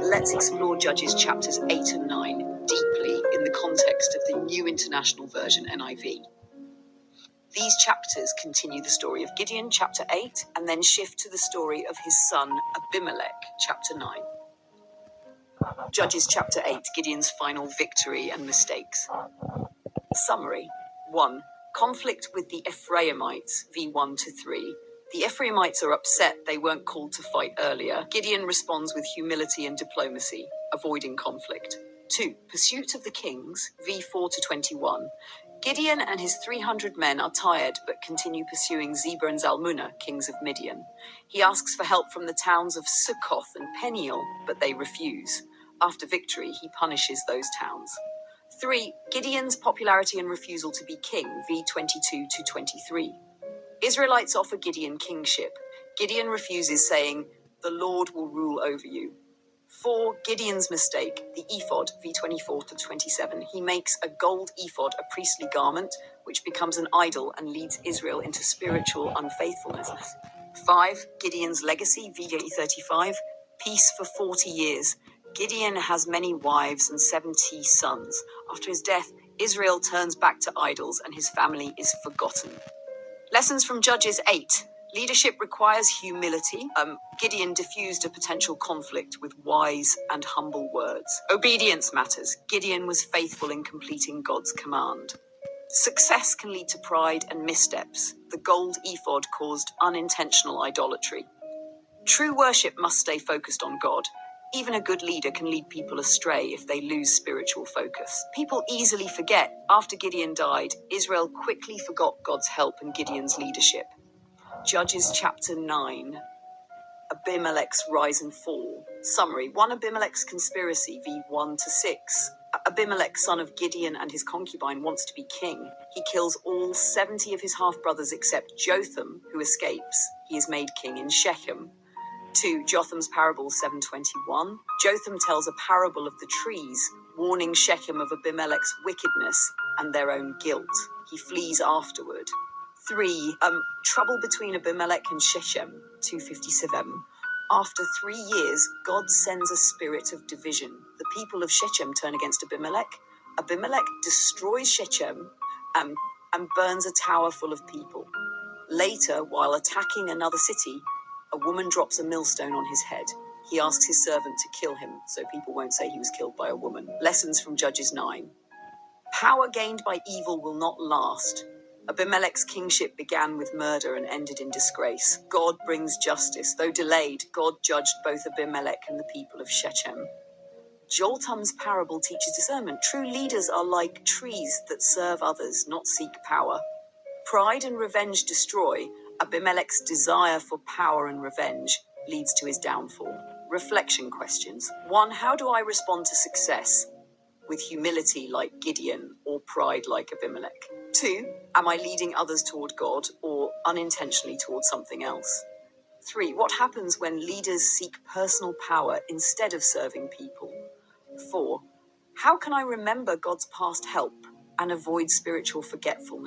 Let's explore Judges chapters 8 and 9 deeply in the context of the New International Version NIV. These chapters continue the story of Gideon, chapter 8, and then shift to the story of his son Abimelech, chapter 9. Judges chapter 8, Gideon's final victory and mistakes. Summary. 1. Conflict with the Ephraimites, v1-3. The Ephraimites are upset they weren't called to fight earlier. Gideon responds with humility and diplomacy, avoiding conflict. 2. Pursuit of the kings, v4-21. Gideon and his 300 men are tired but continue pursuing Zebah and Zalmunna, kings of Midian. He asks for help from the towns of Sukkoth and Peniel, but they refuse. After victory, he punishes those towns. 3. Gideon's popularity and refusal to be king, v22-23. Israelites offer Gideon kingship. Gideon refuses, saying, "The Lord will rule over you." 4. Gideon's mistake, the ephod, v24-27. He makes a gold ephod a priestly garment, which becomes an idol and leads Israel into spiritual unfaithfulness. 5. Gideon's legacy, v35. Peace for 40 years. Gideon has many wives and 70 sons. After his death, Israel turns back to idols and his family is forgotten. Lessons from Judges 8. Leadership requires humility. Gideon diffused a potential conflict with wise and humble words. Obedience matters. Gideon was faithful in completing God's command. Success can lead to pride and missteps. The gold ephod caused unintentional idolatry. True worship must stay focused on God. Even a good leader can lead people astray if they lose spiritual focus. People easily forget. After Gideon died, Israel quickly forgot God's help and Gideon's leadership. Judges chapter 9. Abimelech's rise and fall. Summary. 1. Abimelech's conspiracy, v1-6. Abimelech, son of Gideon and his concubine, wants to be king. He kills all 70 of his half-brothers except Jotham, who escapes. He is made king in Shechem. 2. Jotham's parable, 7:21. Jotham tells a parable of the trees, warning Shechem of Abimelech's wickedness and their own guilt. He flees afterward. 3. Trouble between Abimelech and Shechem, 2:57. After 3 years, God sends a spirit of division. The people of Shechem turn against Abimelech. Abimelech destroys Shechem and burns a tower full of people. Later, while attacking another city, a woman drops a millstone on his head. He asks his servant to kill him, so people won't say he was killed by a woman. Lessons from Judges 9. Power gained by evil will not last. Abimelech's kingship began with murder and ended in disgrace. God brings justice. Though delayed, God judged both Abimelech and the people of Shechem. Jotham's parable teaches discernment. True leaders are like trees that serve others, not seek power. Pride and revenge destroy. Abimelech's desire for power and revenge leads to his downfall. Reflection questions. 1. How do I respond to success? With humility like Gideon or pride like Abimelech? 2. Am I leading others toward God or unintentionally toward something else? 3. What happens when leaders seek personal power instead of serving people? 4. How can I remember God's past help and avoid spiritual forgetfulness?